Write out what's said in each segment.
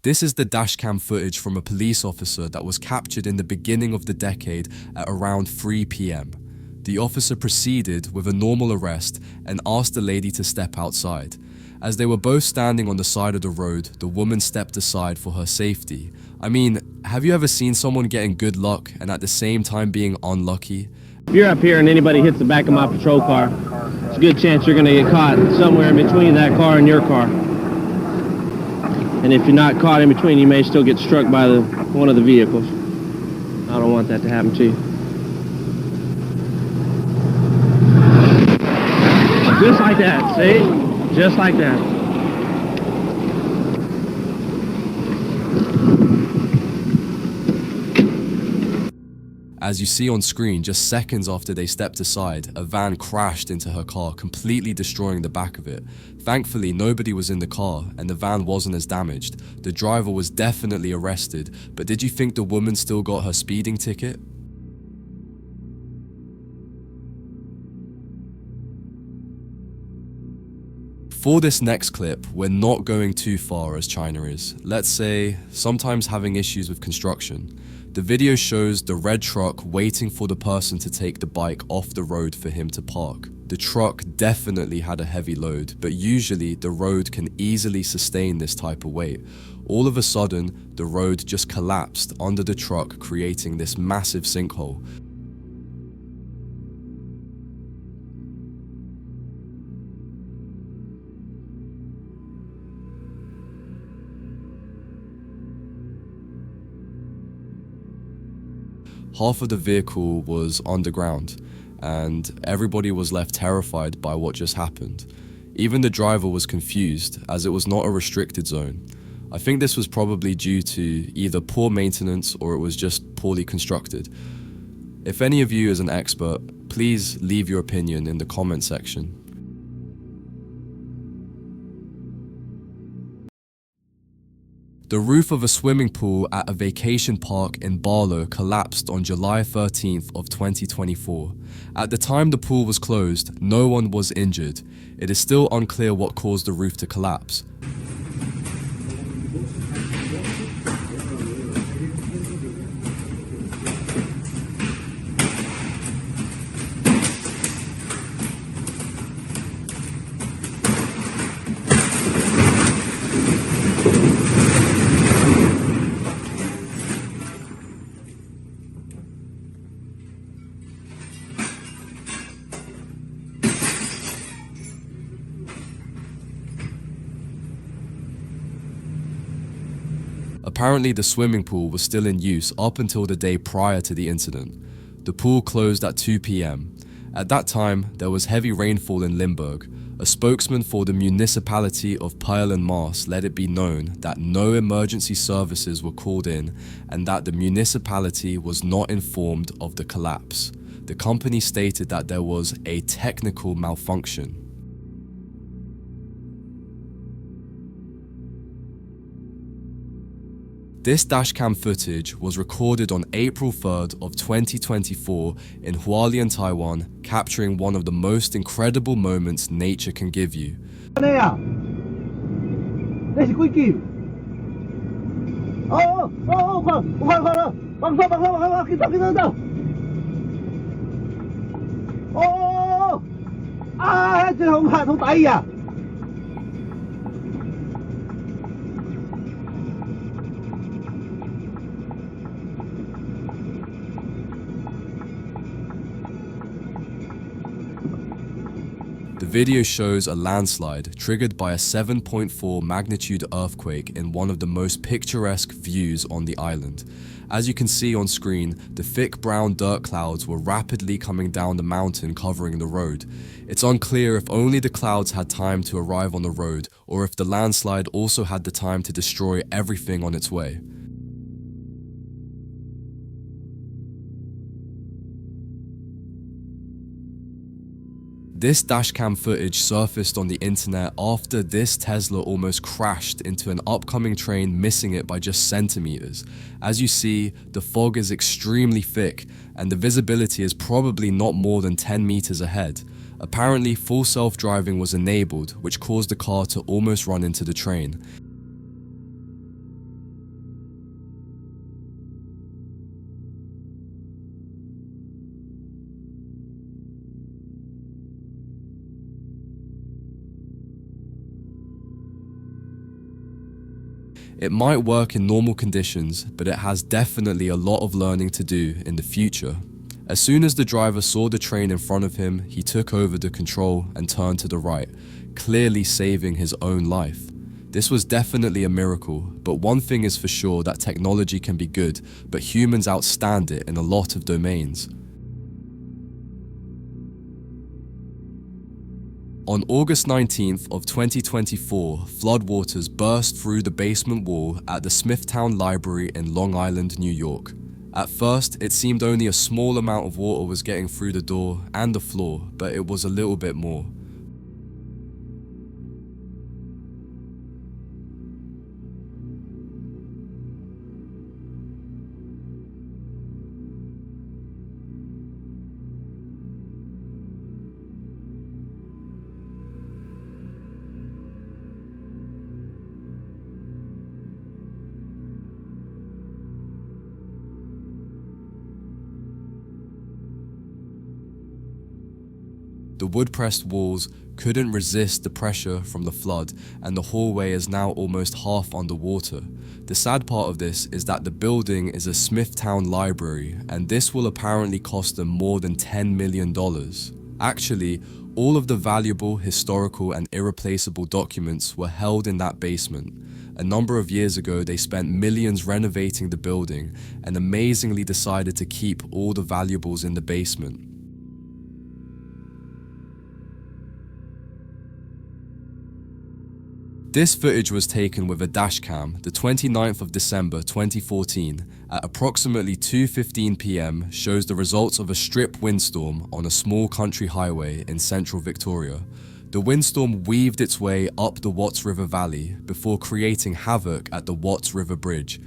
This is the dashcam footage from a police officer that was captured in the beginning of the decade at around 3 p.m. The officer proceeded with a normal arrest and asked the lady to step outside. As they were both standing on the side of the road, the woman stepped aside for her safety. I mean, have you ever seen someone getting good luck and at the same time being unlucky? If you're up here and anybody hits the back of my patrol car, it's a good chance you're going to get caught somewhere in between that car and your car. And if you're not caught in between, you may still get struck by one of the vehicles. I don't want that to happen to you. Just like that, see? Just like that. As you see on screen, just seconds after they stepped aside, a van crashed into her car, completely destroying the back of it. Thankfully, nobody was in the car and the van wasn't as damaged. The driver was definitely arrested, but did you think the woman still got her speeding ticket? For this next clip, we're not going too far as China is. Let's say, sometimes having issues with construction. The video shows the red truck waiting for the person to take the bike off the road for him to park. The truck definitely had a heavy load, but usually the road can easily sustain this type of weight. All of a sudden, the road just collapsed under the truck, creating this massive sinkhole. Half of the vehicle was underground, and everybody was left terrified by what just happened. Even the driver was confused, as it was not a restricted zone. I think this was probably due to either poor maintenance or it was just poorly constructed. If any of you is an expert, please leave your opinion in the comment section. The roof of a swimming pool at a vacation park in Barlow collapsed on July 13th of 2024. At the time the pool was closed, no one was injured. It is still unclear what caused the roof to collapse. Apparently, the swimming pool was still in use up until the day prior to the incident. The pool closed at 2 p.m. At that time, there was heavy rainfall in Limburg. A spokesman for the municipality of Pile and Mars let it be known that no emergency services were called in and that the municipality was not informed of the collapse. The company stated that there was a technical malfunction. This dashcam footage was recorded on April 3rd of 2024 in Hualien, Taiwan, capturing one of the most incredible moments nature can give you. The video shows a landslide triggered by a 7.4 magnitude earthquake in one of the most picturesque views on the island. As you can see on screen, the thick brown dirt clouds were rapidly coming down the mountain covering the road. It's unclear if only the clouds had time to arrive on the road or if the landslide also had the time to destroy everything on its way. This dashcam footage surfaced on the internet after this Tesla almost crashed into an upcoming train, missing it by just centimeters. As you see, the fog is extremely thick and the visibility is probably not more than 10 meters ahead. Apparently, full self-driving was enabled, which caused the car to almost run into the train. It might work in normal conditions, but it has definitely a lot of learning to do in the future. As soon as the driver saw the train in front of him, he took over the control and turned to the right, clearly saving his own life. This was definitely a miracle, but one thing is for sure, that technology can be good, but humans outstand it in a lot of domains. On August 19th of 2024, floodwaters burst through the basement wall at the Smithtown Library in Long Island, New York. At first, it seemed only a small amount of water was getting through the door and the floor, but it was a little bit more. The wood-pressed walls couldn't resist the pressure from the flood, and the hallway is now almost half underwater. The sad part of this is that the building is a Smithtown Library, and this will apparently cost them more than $10 million. Actually, all of the valuable, historical, and irreplaceable documents were held in that basement. A number of years ago, they spent millions renovating the building and amazingly decided to keep all the valuables in the basement. This footage was taken with a dashcam the 29th of December 2014 at approximately 2:15 p.m. shows the results of a strip windstorm on a small country highway in central Victoria. The windstorm weaved its way up the Watts River Valley before creating havoc at the Watts River Bridge.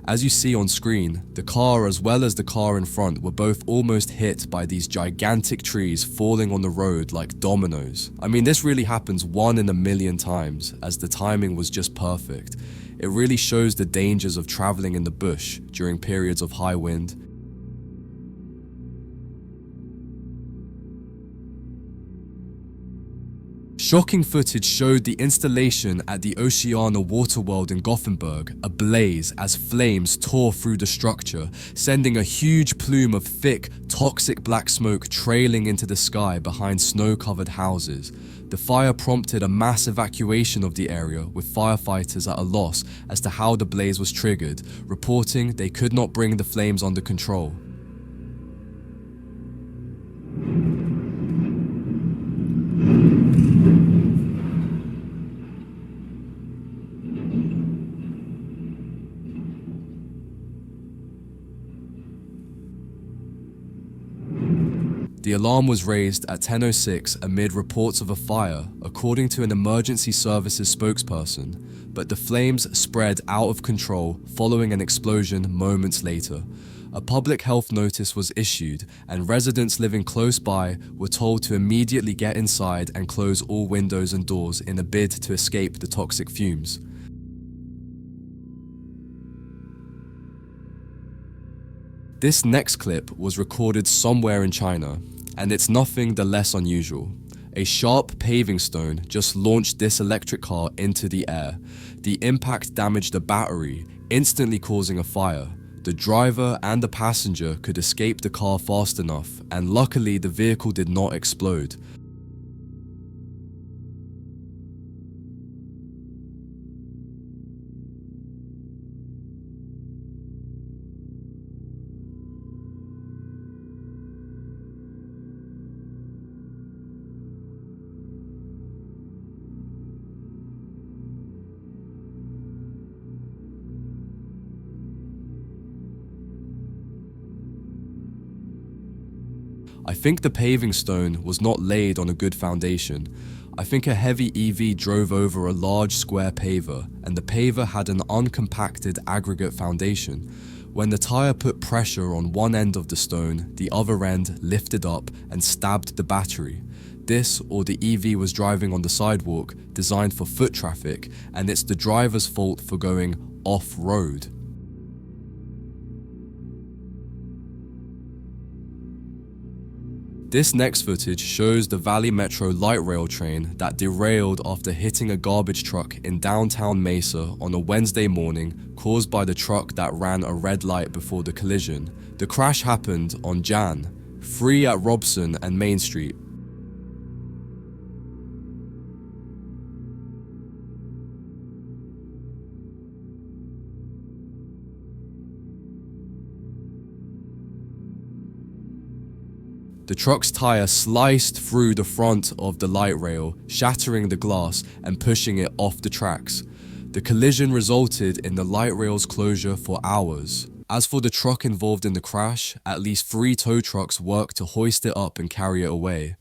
As you see on screen, the car as well as the car in front were both almost hit by these gigantic trees falling on the road like dominoes. I mean, this really happens 1 in a million times, as the timing was just perfect. It really shows the dangers of traveling in the bush during periods of high wind. Shocking footage showed the installation at the Oceana Waterworld in Gothenburg ablaze as flames tore through the structure, sending a huge plume of thick, toxic black smoke trailing into the sky behind snow-covered houses. The fire prompted a mass evacuation of the area, with firefighters at a loss as to how the blaze was triggered, reporting they could not bring the flames under control. The alarm was raised at 10:06 amid reports of a fire, according to an emergency services spokesperson, but the flames spread out of control following an explosion moments later. A public health notice was issued, and residents living close by were told to immediately get inside and close all windows and doors in a bid to escape the toxic fumes. This next clip was recorded somewhere in China, and it's nothing the less unusual. A sharp paving stone just launched this electric car into the air. The impact damaged the battery, instantly causing a fire. The driver and the passenger could escape the car fast enough, and luckily the vehicle did not explode. I think the paving stone was not laid on a good foundation. I think a heavy EV drove over a large square paver, and the paver had an uncompacted aggregate foundation. When the tire put pressure on one end of the stone, the other end lifted up and stabbed the battery. This or the EV was driving on the sidewalk designed for foot traffic, and it's the driver's fault for going off-road. This next footage shows the Valley Metro light rail train that derailed after hitting a garbage truck in downtown Mesa on a Wednesday morning, caused by the truck that ran a red light before the collision. The crash happened on Jan. 3 at Robson and Main Street. The truck's tire sliced through the front of the light rail, shattering the glass and pushing it off the tracks. The collision resulted in the light rail's closure for hours. As for the truck involved in the crash, at least 3 tow trucks worked to hoist it up and carry it away.